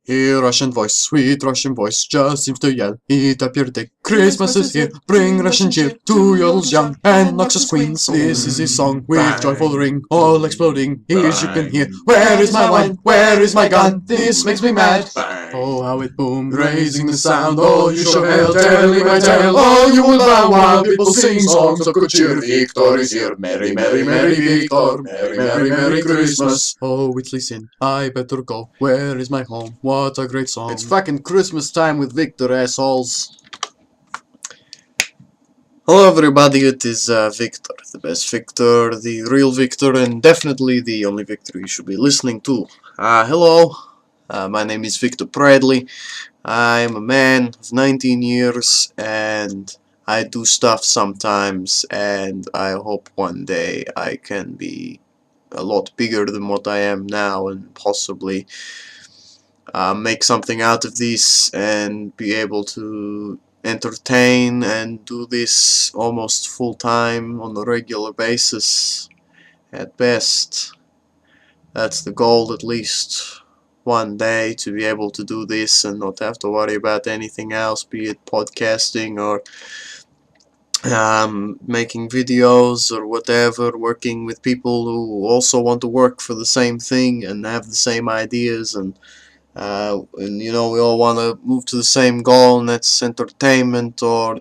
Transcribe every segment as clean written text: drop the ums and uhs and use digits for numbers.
Hear Russian voice, sweet Russian voice, just seems to yell, eat up your dick. Christmas is here, bring Russian cheer to yodels young and noxious queens. This is his song with joyful ring, all exploding, ears you can hear. Where is my wine? Where is my gun? This makes me mad. Oh, how it boomed, raising the sound. Oh, you shall hail, telling my tale. Oh, you will bow while people sing songs of good cheer. Victor is here, merry, merry, merry Victor, merry, merry, merry Christmas. Oh, it's listen, I better go. Where is my home? What a great song. It's fucking Christmas time with Viktor, assholes. Hello everybody, it is Viktor, the best Viktor, the real Viktor, and definitely the only Viktor you should be listening to. Hello, my name is Viktor Bradley. I'm a man of 19 years, and I do stuff sometimes, and I hope one day I can be a lot bigger than what I am now, and possibly make something out of this and be able to entertain and do this almost full time on a regular basis at best. That's the goal, at least one day, to be able to do this and not have to worry about anything else, be it podcasting or making videos or whatever, working with people who also want to work for the same thing and have the same ideas, and you know, we all want to move to the same goal, and that's entertainment or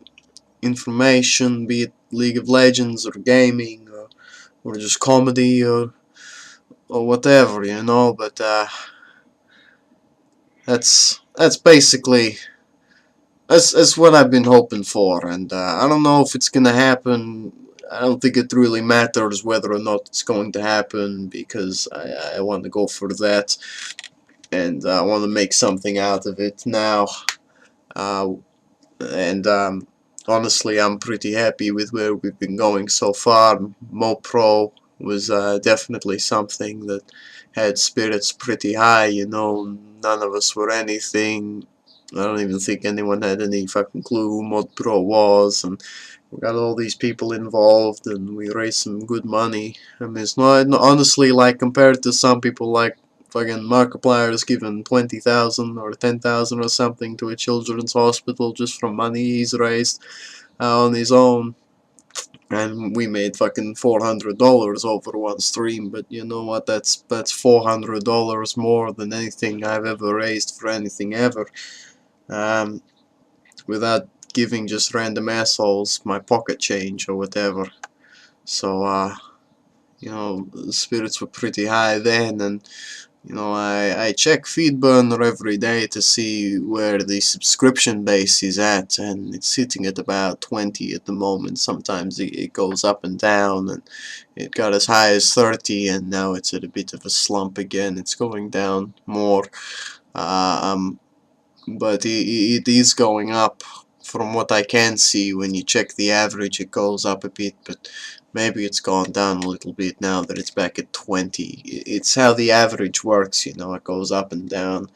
information, be it League of Legends or gaming or just comedy or whatever, you know. But that's basically that's what I've been hoping for, and I don't know if it's gonna happen. I don't think it really matters whether or not it's going to happen, because I want to go for that, and I want to make something out of it now. And honestly, I'm pretty happy with where we've been going so far. MoPro was definitely something that had spirits pretty high, you know. None of us were anything. I don't even think anyone had any fucking clue who MoPro was, and we got all these people involved, and we raised some good money. I mean, it's not, honestly, like, compared to some people like fucking Markiplier's giving 20,000 or 10,000 or something to a children's hospital just from money he's raised on his own, and we made fucking $400 over one stream. But you know what, that's $400 more than anything I've ever raised for anything ever, without giving just random assholes my pocket change or whatever. So you know, the spirits were pretty high then, and you know, I check Feedburner every day to see where the subscription base is at, and it's sitting at about 20 at the moment. Sometimes it goes up and down, and it got as high as 30, and now it's at a bit of a slump again. It's going down more, but it is going up. From what I can see, when you check the average, it goes up a bit, but maybe it's gone down a little bit now that it's back at 20. It's how the average works, you know, it goes up and down.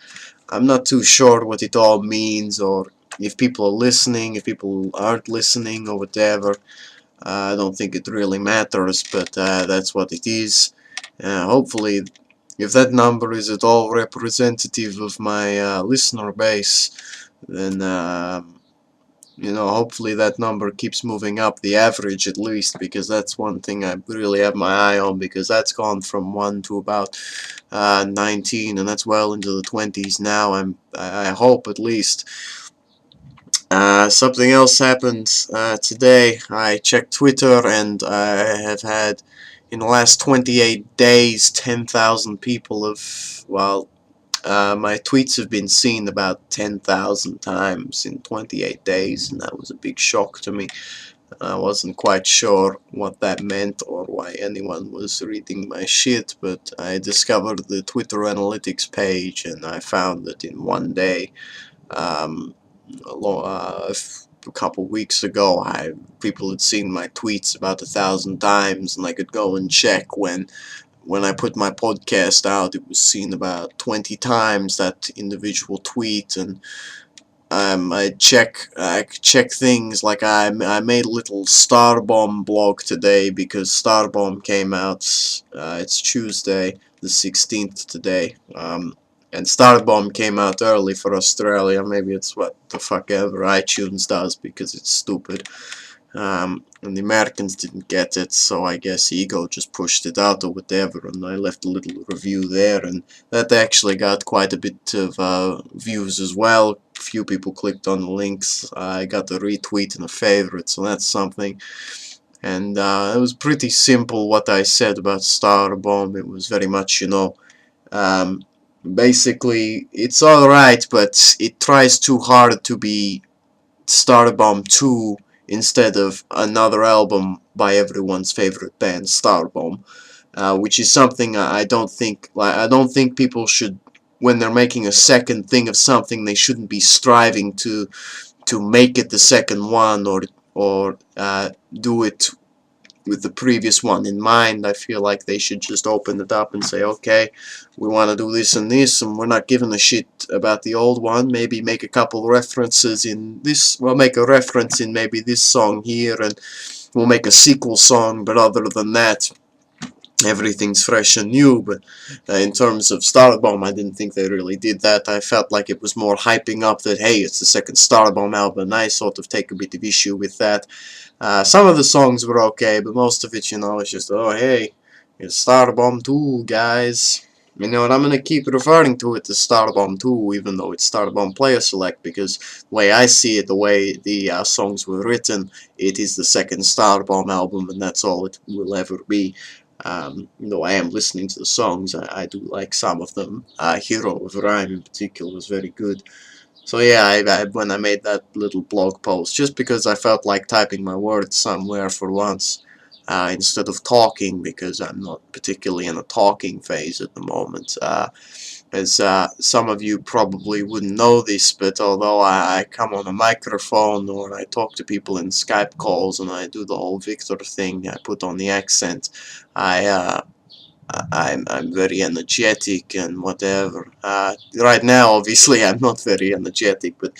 I'm not too sure what it all means, or if people are listening, if people aren't listening, or whatever. I don't think it really matters, but that's what it is. Hopefully, if that number is at all representative of my listener base, then you know, hopefully that number keeps moving up, the average at least, because that's one thing I really have my eye on, because that's gone from 1 to about 19, and that's well into the 20s now. I hope, at least. Something else happened today. I checked Twitter, and I have had, in the last 28 days, 10,000 people have, well, my tweets have been seen about 10,000 times in 28 days, and that was a big shock to me. I wasn't quite sure what that meant or why anyone was reading my shit, but I discovered the Twitter analytics page, and I found that in one day, a couple weeks ago, people had seen my tweets about 1,000 times, and I could go and check when I put my podcast out, it was seen about 20 times, that individual tweet. And I check things like I made a little Starbomb blog today, because Starbomb came out. It's Tuesday the 16th today, And Starbomb came out early for Australia. Maybe it's what the fuck ever iTunes does because it's stupid. And the Americans didn't get it, so I guess Ego just pushed it out or whatever, and I left a little review there, and that actually got quite a bit of views as well. Few people clicked on the links. I got a retweet and a favorite, so that's something. And it was pretty simple what I said about Starbomb. It was very much, um, basically, it's alright, but it tries too hard to be Starbomb 2 instead of another album by everyone's favorite band, Starbomb, which is something I don't think, I don't think people should, when they're making a second thing of something, they shouldn't be striving to make it the second one, or do it with the previous one in mind. I feel like they should just open it up and say, okay, we want to do this and this, and we're not giving a shit about the old one. Maybe make a couple references in this, we'll make a reference in maybe this song here, and we'll make a sequel song, but other than that, everything's fresh and new. But in terms of Starbomb, I didn't think they really did that. I felt like it was more hyping up that, hey, it's the second Starbomb album. I sort of take a bit of issue with that. Some of the songs were okay, but most of it, is just, oh, hey, it's Starbomb 2, guys. You know what, I'm gonna keep referring to it as Starbomb 2, even though it's Starbomb Player Select, because the way I see it, the way the songs were written, it is the second Starbomb album, and that's all it will ever be. Though I am listening to the songs, I do like some of them. Hero of Rhyme in particular was very good. So yeah, when I made that little blog post, just because I felt like typing my words somewhere for once, instead of talking, because I'm not particularly in a talking phase at the moment. As some of you probably wouldn't know this, but although I come on a microphone or I talk to people in Skype calls and I do the whole Viktor thing, I put on the accent, I'm very energetic and whatever. Right now, obviously, I'm not very energetic, but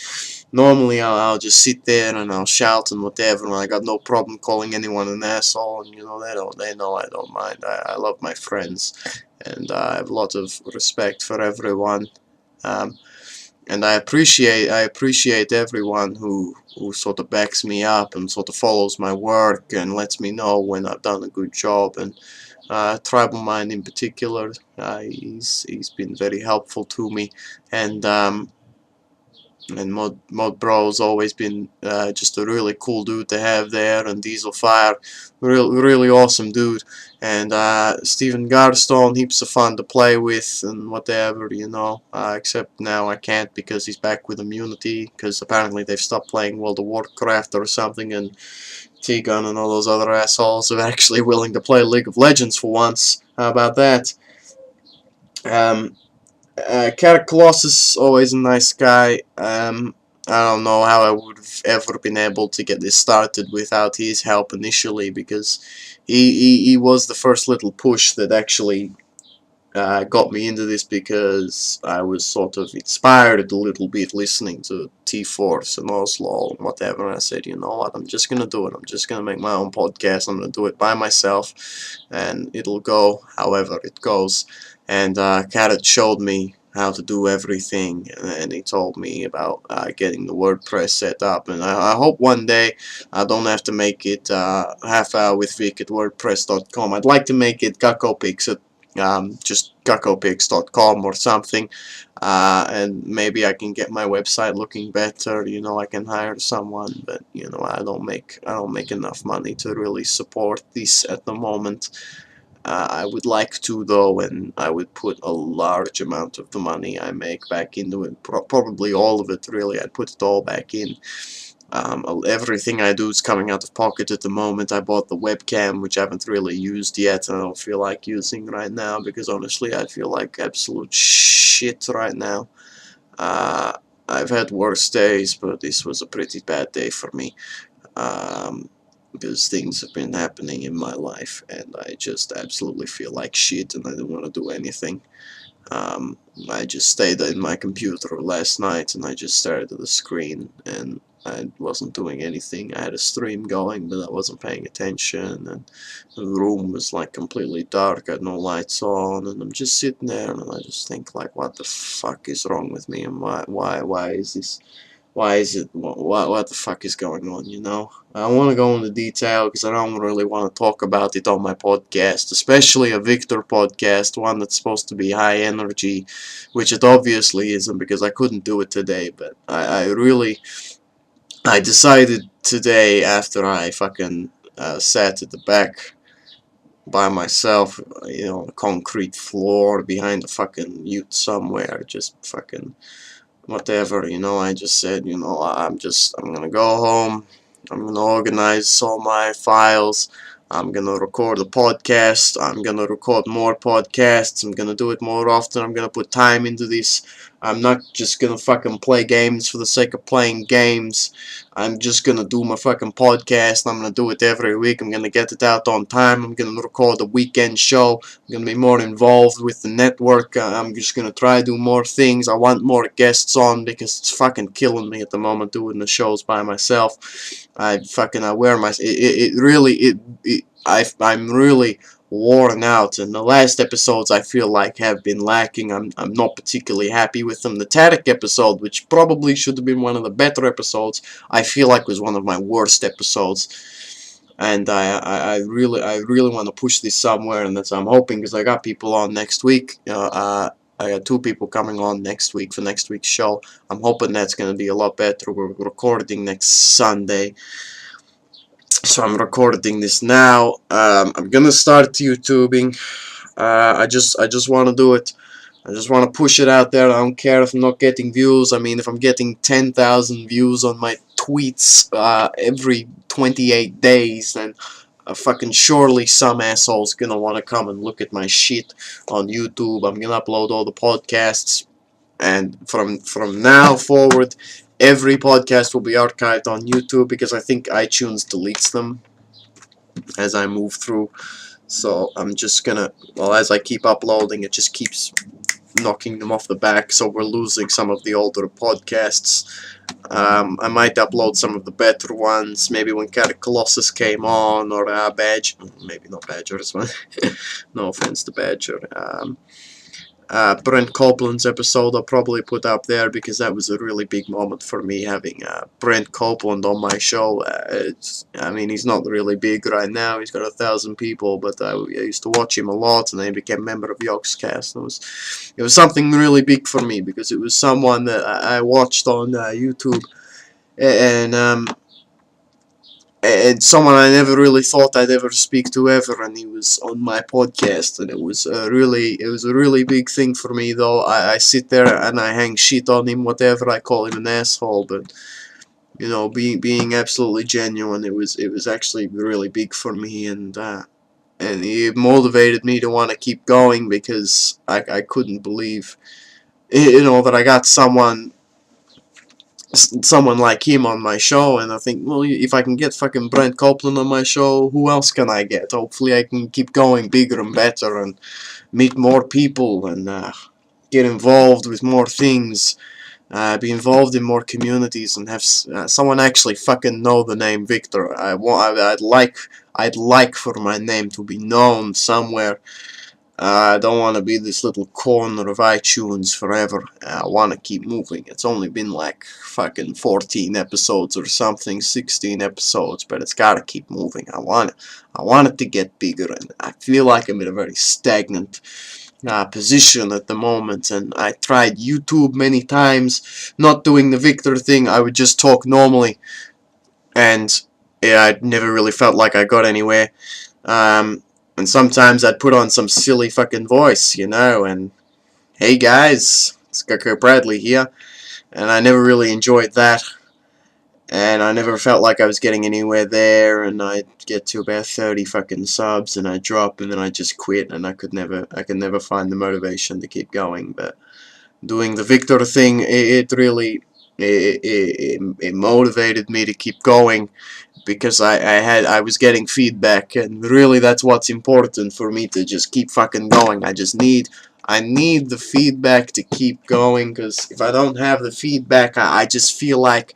normally I'll just sit there and I'll shout and whatever, and I got no problem calling anyone an asshole, and they know I don't mind. I love my friends, and I have a lot of respect for everyone. Um, and I appreciate everyone who sort of backs me up and sort of follows my work and lets me know when I've done a good job. And Tribal Mind in particular, he's been very helpful to me, and Mod Bro's always been just a really cool dude to have there, and Diesel Fire, really awesome dude, and Stephen Garstone, heaps of fun to play with and whatever, except now I can't because he's back with Immunity, because apparently they've stopped playing World of Warcraft or something, and T-Gun and all those other assholes are actually willing to play League of Legends for once. How about that? Cat Colossus, always a nice guy. I don't know how I would have ever been able to get this started without his help initially, because he was the first little push that actually got me into this, because I was sort of inspired a little bit listening to T-Force and Oslo and whatever, and I said, you know what, I'm just gonna do it. I'm just gonna make my own podcast. I'm gonna do it by myself, and it'll go however it goes. And Kat showed me how to do everything, and he told me about getting the WordPress set up, and I hope one day I don't have to make it HHwVS at WordPress.com. I'd like to make it GuckoPix at just GuckoPix.com or something, and maybe I can get my website looking better. I can hire someone, but I don't make enough money to really support this at the moment. I would like to, though, and I would put a large amount of the money I make back into it. Probably all of it, really. I'd put it all back in. Everything I do is coming out of pocket at the moment. I bought the webcam, which I haven't really used yet, and I don't feel like using right now, because honestly I feel like absolute shit right now. I've had worse days, but this was a pretty bad day for me. Because things have been happening in my life, and I just absolutely feel like shit, and I don't want to do anything. I just stayed in my computer last night, and I just stared at the screen, and I wasn't doing anything. I had a stream going, but I wasn't paying attention, and the room was like completely dark. I had no lights on, and I'm just sitting there, and I just think like, what the fuck is wrong with me, and why is this? Why is it? What the fuck is going on? You know, I don't want to go into detail because I don't really want to talk about it on my podcast, especially a Viktor podcast, one that's supposed to be high energy, which it obviously isn't because I couldn't do it today. But I decided today after I fucking sat at the back by myself, you know, on a concrete floor behind a fucking ute somewhere, just fucking whatever, you know. I just said, you know, I'm gonna go home, I'm gonna organize all my files, I'm gonna record a podcast, I'm gonna record more podcasts, I'm gonna do it more often, I'm gonna put time into this. I'm not just gonna fucking play games for the sake of playing games. I'm just gonna do my fucking podcast. I'm gonna do it every week. I'm gonna get it out on time. I'm gonna record a weekend show. I'm gonna be more involved with the network. I'm just gonna try to do more things. I want more guests on because it's fucking killing me at the moment doing the shows by myself. I wear my I'm really worn out, and the last episodes I feel like have been lacking. I'm not particularly happy with them. The Tarek episode, which probably should have been one of the better episodes, I feel like was one of my worst episodes. And I really want to push this somewhere, and that's I'm hoping, because I got people on next week. I got 2 people coming on next week for next week's show. I'm hoping that's going to be a lot better. We're recording next Sunday, so I'm recording this now. I'm gonna start YouTubing. I just want to do it. I just want to push it out there. I don't care if I'm not getting views. I mean, if I'm getting 10,000 views on my tweets every 28 days, then fucking surely some asshole's gonna want to come and look at my shit on YouTube. I'm gonna upload all the podcasts, and from now forward, every podcast will be archived on YouTube because I think iTunes deletes them as I move through. So I'm just gonna, well, as I keep uploading, it just keeps knocking them off the back, so we're losing some of the older podcasts. I might upload some of the better ones, maybe when Colossus came on, or Badger, maybe not Badger, no offense to Badger. Brent Copeland's episode I'll probably put up there because that was a really big moment for me, having Brent Copeland on my show. I mean, he's not really big right now, he's got 1,000 people, but I used to watch him a lot, and then he became a member of Yogscast. It was something really big for me because it was someone that I watched on YouTube, and someone I never really thought I'd ever speak to ever, and he was on my podcast, and it was a really big thing for me. Though I sit there and I hang shit on him, whatever, I call him an asshole, but you know, being absolutely genuine, it was actually really big for me, and it motivated me to want to keep going because I couldn't believe, you know, that I got someone like him on my show. And I think, well, if I can get fucking Brent Copeland on my show, who else can I get? Hopefully I can keep going bigger and better and meet more people and get involved with more things, be involved in more communities, and have someone actually fucking know the name Viktor. I'd like for my name to be known somewhere. I don't want to be this little corner of iTunes forever. I want to keep moving. It's only been like fucking 14 episodes or something, 16 episodes, but it's got to keep moving. I want it to get bigger, and I feel like I'm in a very stagnant position at the moment. And I tried YouTube many times, not doing the Viktor thing. I would just talk normally, and yeah, I never really felt like I got anywhere. And sometimes I'd put on some silly fucking voice, you know, and hey guys, it's Coco Bradley here, and I never really enjoyed that, and I never felt like I was getting anywhere there, and I'd get to about 30 fucking subs, and I'd drop, and then I'd just quit, and I could never find the motivation to keep going. But doing the Viktor thing, it really, it motivated me to keep going, because I was getting feedback, and really that's what's important for me, to just keep fucking going. I just need I need the feedback to keep going, because if I don't have the feedback, I just feel like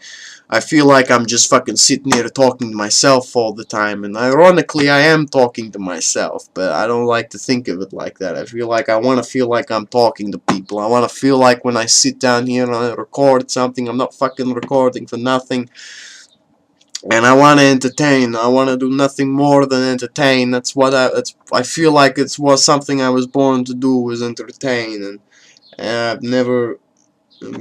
I'm just fucking sitting here talking to myself all the time. And ironically, I am talking to myself, but I don't like to think of it like that. I feel like I want to feel like I'm talking to people. I want to feel like when I sit down here and I record something, I'm not fucking recording for nothing. And I want to entertain. I want to do nothing more than entertain. That's what I feel like it was something I was born to do, was entertain. And I've never,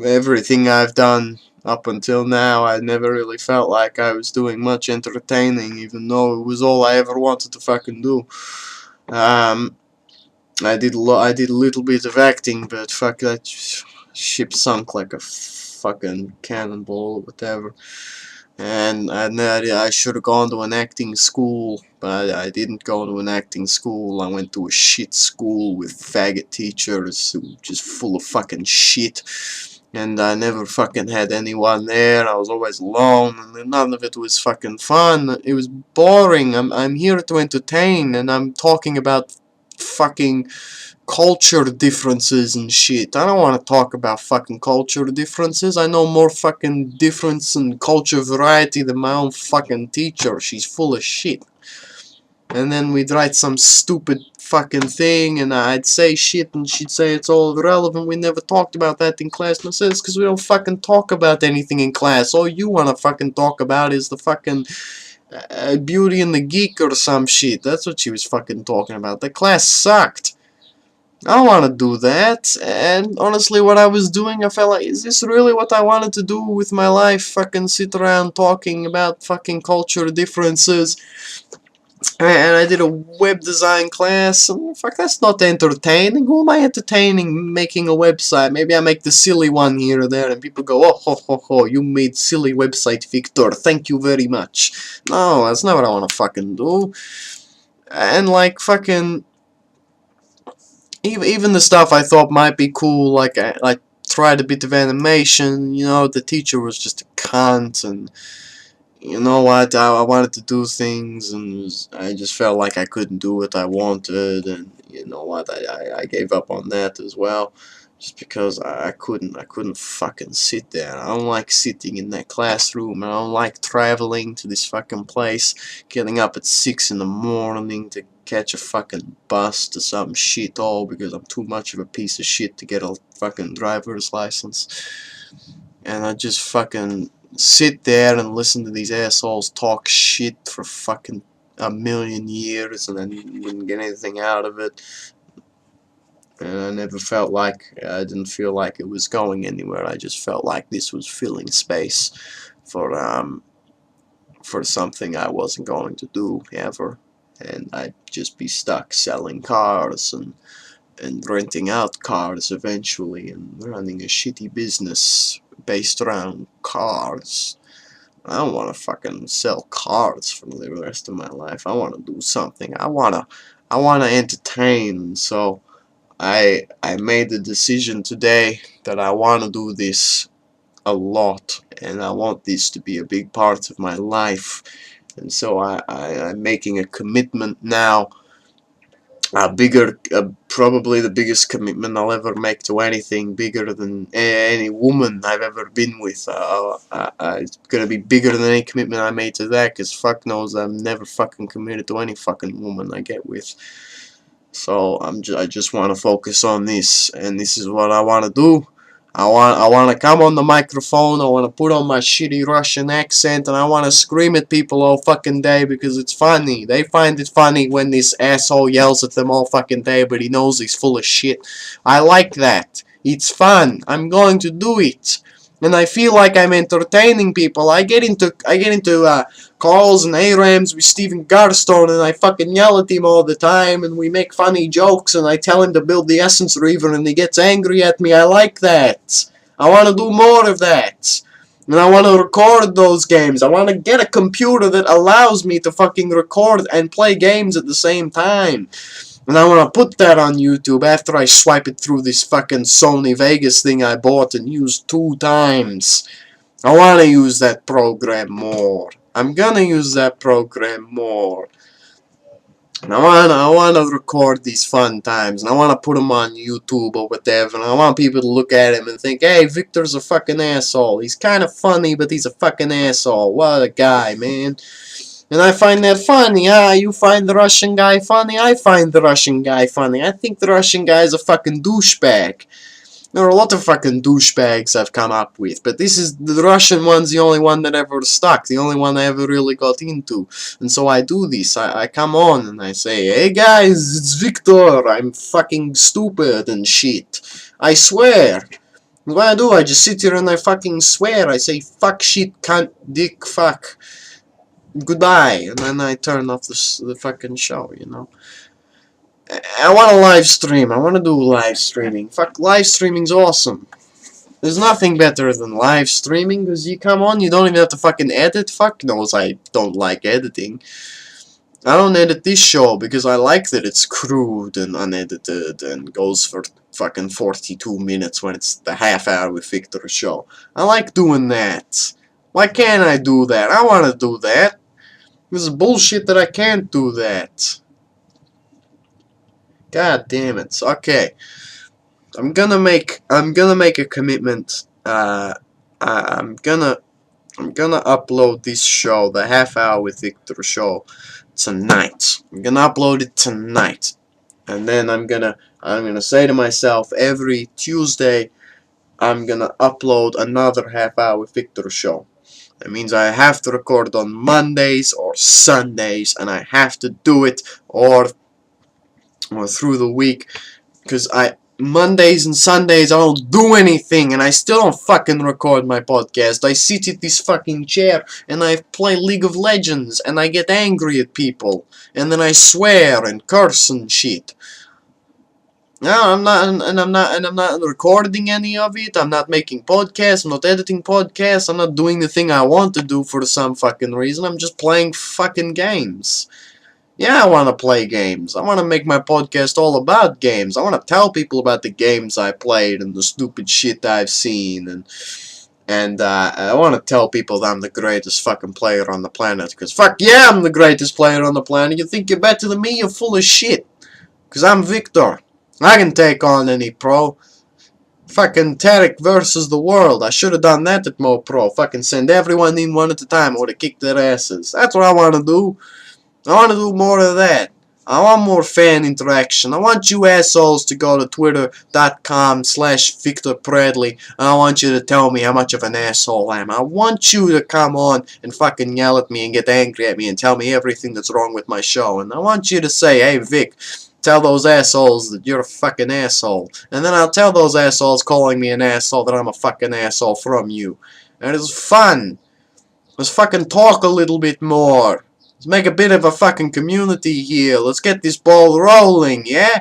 everything I've done up until now, I never really felt like I was doing much entertaining, even though it was all I ever wanted to fucking do. I did a little bit of acting, but fuck, that ship sunk like a fucking cannonball or whatever. And I should have gone to an acting school, but I didn't go to an acting school. I went to a shit school with faggot teachers who were just full of fucking shit. And I never fucking had anyone there. I was always alone, and none of it was fucking fun. It was boring. I'm here to entertain, and I'm talking about fucking culture differences and shit. I don't want to talk about fucking culture differences. I know more fucking difference and culture variety than my own fucking teacher. She's full of shit. And then we'd write some stupid fucking thing, and I'd say shit, and she'd say it's all irrelevant. We never talked about that in class. And I said, it's because we don't fucking talk about anything in class. All you want to fucking talk about is the fucking Beauty and the Geek or some shit. That's what she was fucking talking about. The class sucked. I don't want to do that. And honestly, what I was doing, I felt like, is this really what I wanted to do with my life? Fucking sit around talking about fucking culture differences. And I did a web design class, and fuck, that's not entertaining. Who am I entertaining making a website? Maybe I make the silly one here or there, and people go, oh, ho, ho, ho, you made silly website, Viktor, thank you very much. No, that's not what I want to fucking do. And like, fucking, even the stuff I thought might be cool, like, I tried a bit of animation, you know, the teacher was just a cunt, and you know what, I wanted to do things, and I just felt like I couldn't do what I wanted, and you know what, I gave up on that as well, just because I couldn't fucking sit there. I don't like sitting in that classroom. I don't like traveling to this fucking place, getting up at 6 in the morning to catch a fucking bus to some shithole because I'm too much of a piece of shit to get a fucking driver's license. And I just fucking sit there and listen to these assholes talk shit for fucking a million years, and then didn't get anything out of it. And I never felt like, I didn't feel like it was going anywhere. I just felt like this was filling space for something I wasn't going to do ever. And I'd just be stuck selling cars and renting out cars eventually, and running a shitty business based around cars. I don't want to fucking sell cars for the rest of my life. I want to do something. I want to entertain. So I made the decision today that I want to do this a lot, and I want this to be a big part of my life. And so I'm making a commitment now, probably the biggest commitment I'll ever make to anything, bigger than any woman I've ever been with. It's gonna be bigger than any commitment I made to that, because fuck knows I'm never fucking committed to any fucking woman I get with. So I just want to focus on this, and this is what I want to do. I want to come on the microphone, I want to put on my shitty Russian accent, and I want to scream at people all fucking day because it's funny. They find it funny when this asshole yells at them all fucking day, but he knows he's full of shit. I like that. It's fun. I'm going to do it. And I feel like I'm entertaining people. I get into calls and ARAMs with Steven Garstone, and I fucking yell at him all the time, and we make funny jokes, and I tell him to build the Essence Reaver, and he gets angry at me. I like that. I want to do more of that. And I want to record those games. I want to get a computer that allows me to fucking record and play games at the same time. And I want to put that on YouTube after I swipe it through this fucking Sony Vegas thing I bought and used 2 times. I want to use that program more. I'm gonna use that program more. I wanna record these fun times, and I wanna put them on YouTube or whatever, and I want people to look at him and think, hey, Victor's a fucking asshole. He's kind of funny, but he's a fucking asshole. What a guy, man. And I find that funny. You find the Russian guy funny? I find the Russian guy funny. I think the Russian guy is a fucking douchebag. There are a lot of fucking douchebags I've come up with, but this is the Russian one's the only one that ever stuck, the only one I ever really got into. And so I do this. I come on and I say, hey guys, it's Viktor. I'm fucking stupid and shit. I swear. What I do, I just sit here and I fucking swear. I say fuck, shit, cunt, dick, fuck. Goodbye. And then I turn off the fucking show, you know. I want to live stream. I want to do live streaming. Fuck, live streaming's awesome. There's nothing better than live streaming, because you come on, you don't even have to fucking edit. Fuck knows I don't like editing. I don't edit this show because I like that it's crude and unedited and goes for fucking 42 minutes when it's the half-hour with Viktor show. I like doing that. Why can't I do that? I want to do that. This is bullshit that I can't do that. God damn it. Okay. I'm gonna make a commitment. I'm gonna upload this show, the half-hour with Viktor show, tonight. I'm gonna upload it tonight. And then I'm gonna say to myself, every Tuesday I'm gonna upload another half-hour with Viktor show. That means I have to record on Mondays or Sundays, and I have to do it or through the week, because Mondays and Sundays I don't do anything, and I still don't fucking record my podcast. I sit at this fucking chair and I play League of Legends and I get angry at people and then I swear and curse and shit. No, I'm not recording any of it. I'm not making podcasts. I'm not editing podcasts. I'm not doing the thing I want to do for some fucking reason. I'm just playing fucking games. Yeah, I want to play games. I want to make my podcast all about games. I want to tell people about the games I played and the stupid shit I've seen. And I want to tell people that I'm the greatest fucking player on the planet. Because fuck yeah, I'm the greatest player on the planet. You think you're better than me? You're full of shit. Because I'm Viktor. I can take on any pro. Fucking Tarek versus the world. I should have done that at Mo Pro. Fucking send everyone in one at a time. I would have kicked their asses. That's what I want to do. I want to do more of that. I want more fan interaction. I want you assholes to go to twitter.com/VictorPradley, and I want you to tell me how much of an asshole I am. I want you to come on and fucking yell at me and get angry at me and tell me everything that's wrong with my show. And I want you to say, hey Vic, tell those assholes that you're a fucking asshole. And then I'll tell those assholes calling me an asshole that I'm a fucking asshole from you. And it's fun. Let's fucking talk a little bit more. Let's make a bit of a fucking community here. Let's get this ball rolling, yeah?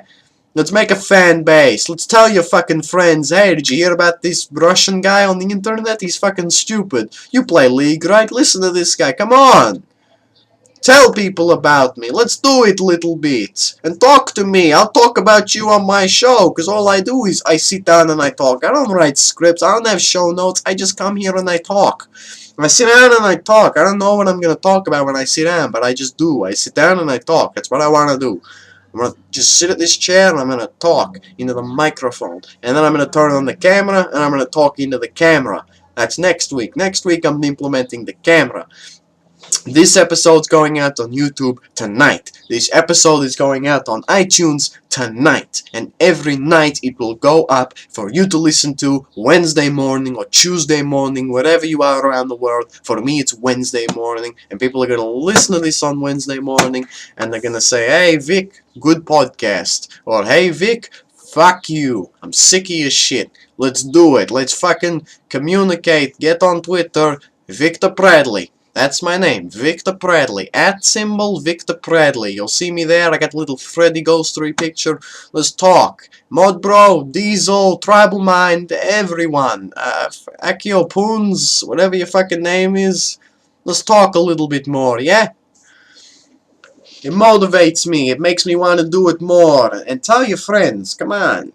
Let's make a fan base. Let's tell your fucking friends, hey, did you hear about this Russian guy on the internet? He's fucking stupid. You play League, right? Listen to this guy. Come on. Tell people about me. Let's do it a little bit. And talk to me. I'll talk about you on my show. Because all I do is I sit down and I talk. I don't write scripts. I don't have show notes. I just come here and I talk. I sit down and I talk. I don't know what I'm going to talk about when I sit down, but I just do. I sit down and I talk. That's what I want to do. I'm going to just sit at this chair and I'm going to talk into the microphone. And then I'm going to turn on the camera and I'm going to talk into the camera. That's next week. Next week I'm implementing the camera. This episode's going out on YouTube tonight. This episode is going out on iTunes tonight. And every night it will go up for you to listen to Wednesday morning or Tuesday morning, wherever you are around the world. For me, it's Wednesday morning. And people are going to listen to this on Wednesday morning. And they're going to say, hey, Vic, good podcast. Or, hey, Vic, fuck you. I'm sick of your shit. Let's do it. Let's fucking communicate. Get on Twitter. Viktor Pradley. That's my name, Viktor Pradley, @ Viktor Pradley. You'll see me there. I got a little Freddy Ghost 3 picture. Let's talk. Mod Bro, Diesel, Tribal Mind, everyone. Akio Poons, whatever your fucking name is. Let's talk a little bit more, yeah? It motivates me. It makes me want to do it more. And tell your friends, come on.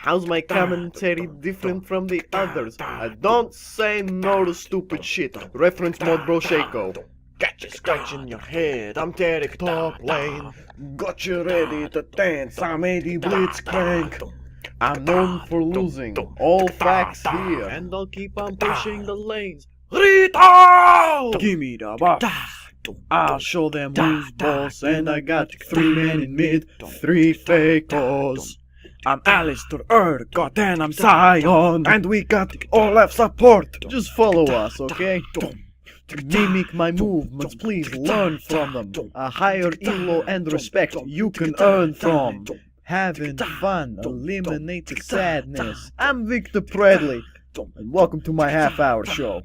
How's my commentary different from the others? I don't say no to stupid shit. Reference mode bro Shaco. Got you scratching your head, I'm Terry top lane. Got you ready to dance, I'm Eddie Blitzcrank. I'm known for losing, all facts here. And I'll keep on pushing the lanes. Rito! Gimme the box. I'll show them who's boss, and I got 3 men in mid, 3 fakos. I'm Alistair Urgot and I'm Zion, and we got Olaf support. Just follow us, okay? Mimic my movements, please learn from them. A higher elo and respect you can earn from. Having fun, eliminating sadness. I'm Viktor Predley, and welcome to my half-hour show.